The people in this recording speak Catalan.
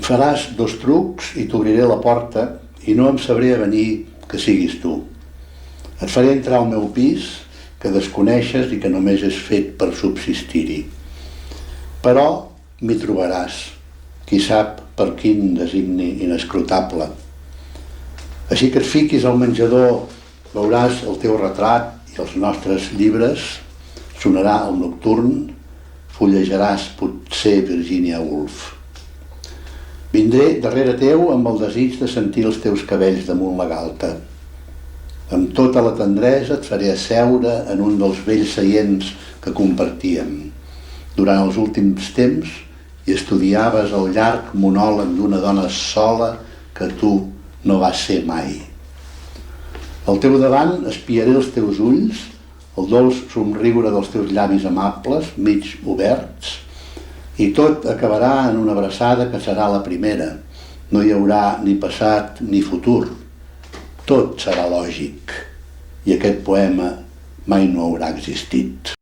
faràs 2 trucs i t'obriré la porta i no em sabré avenir que siguis tu. Et faré entrar al meu pis, que desconeixes i que només és fet per subsistir-hi. Però m'hi trobaràs, qui sap per quin designi inescrutable. Així que et fiquis al menjador, veuràs el teu retrat i els nostres llibres, sonarà el nocturn, fullejaràs potser Virginia Woolf. Vindré darrere teu amb el desig de sentir els teus cabells damunt la galta. Amb tota la tendresa et faré asseure en un dels vells seients que compartíem durant els últims temps i estudiaves el llarg monòleg d'una dona sola que tu no vas ser mai. Al teu davant espiaré els teus ulls, el dolç somriure dels teus llavis amables, mig oberts, i tot acabarà en una abraçada que serà la primera. No hi haurà ni passat ni futur. Tot serà lògic. I aquest poema mai no haurà existit.